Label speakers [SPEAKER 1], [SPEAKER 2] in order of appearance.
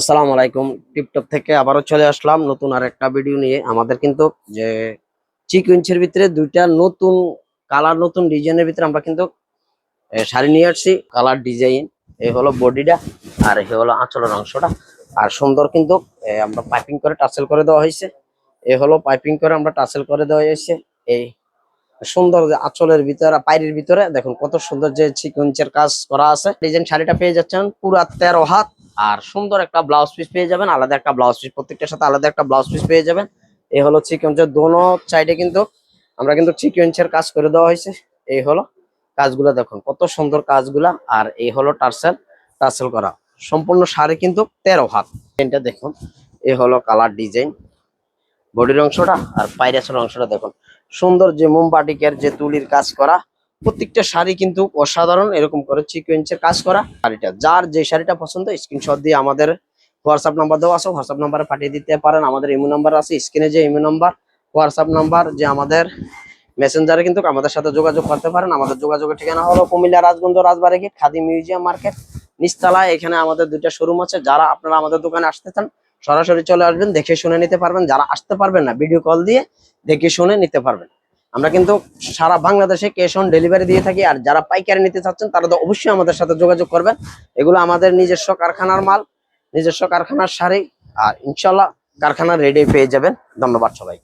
[SPEAKER 1] আসসালামু আলাইকুম। টিপটপ থেকে আবারও চলে আসলাম নতুন আর একটা ভিডিও নিয়ে। আমাদের কিন্তু যে সিকোয়েন্সের ভিতরে দুইটা নতুন কালার, নতুন ডিজাইনের ভিতরে আমরা কিন্তু শাড়ি নিয়ে আসছি। কালার ডিজাইন এই হলো বডিটা, আর এই হলো আঁচলের অংশটা। আর সুন্দর কিন্তু আমরা পাইপিং করে টাসেল করে দেওয়া হয়েছে। এই হলো পাইপিং করে আমরা টাসেল করে দেওয়া হয়েছে। এই সুন্দর যে আঁচলের ভিতরে, পায়ের ভিতরে দেখুন কত সুন্দর যে সিকোয়েন্সের কাজ করা আছে। ডিজাইন শাড়িটা পেয়ে যাচ্ছেন পুরা 13 হাত। আর সুন্দর একটা ব্লাউজ পিস পেয়ে যাবেন, আলাদা একটা ব্লাউজ পিস, প্রত্যেকটার সাথে আলাদা একটা ব্লাউজ পিস পেয়ে যাবেন। এই হলো সিকোয়েন্সের দোনো সাইডে কিন্তু আমরা কিন্তু সিকোয়েন্সের কাজ করে দেওয়া হয়েছে। এই হলো কাজগুলো দেখুন কত সুন্দর কাজগুলা। আর এই হলো টার্সেল, টার্সেল করা সম্পূর্ণ শাড়ি কিন্তু 13 হাত। এটা দেখুন এই হলো কালার ডিজাইন, বডির অংশটা আর পাইরেসের অংশটা দেখুন সুন্দর যে মোমবাটিকের যে তুলির কাজ করা। প্রত্যেকটা শাড়ি কিন্তু অসাধারণ, এরকম করে সিকোয়েন্সের কাজ করা। শাড়িটা যার যে শাড়িটা পছন্দ স্ক্রিনশট দিয়ে আমাদের হোয়াটসঅ্যাপ নাম্বার দেওয়া আছে, হোয়াটসঅ্যাপ নাম্বারে পাঠিয়ে দিতে পারেন। আমাদের ইমো নাম্বার আছে স্ক্রিনে, যে ইমো নাম্বার, হোয়াটসঅ্যাপ নাম্বার, যে আমাদের মেসেঞ্জারে কিন্তু আমাদের সাথে যোগাযোগ করতে পারেন। আমাদের যোগাযোগের ঠিকানা হলো কুমিল্লা রাজগঞ্জ রাজবাড়ী গেট খাদি মিউজিয়াম মার্কেট নিচতলায়। এখানে আমাদের দুইটা শোরুম আছে। যারা আপনারা আমাদের দোকানে আসতে চান সরাসরি চলে আসবেন, দেখে শুনে নিতে পারবেন। যারা আসতে পারবেন না ভিডিও কল দিয়ে দেখে শুনে নিতে পারবেন। আমরা কিন্তু সারা বাংলাদেশে ক্যাশ অন ডেলিভারি দিয়ে থাকি। আর যারা পাইকারি নিতে চাচ্ছেন তারা তো অবশ্যই আমাদের সাথে যোগাযোগ করবেন। এগুলো আমাদের নিজস্ব কারখানার মাল, নিজস্ব কারখানার শাড়ি। আর ইনশাল্লাহ কারখানার রেডি পেয়ে যাবেন। ধন্যবাদ সবাই।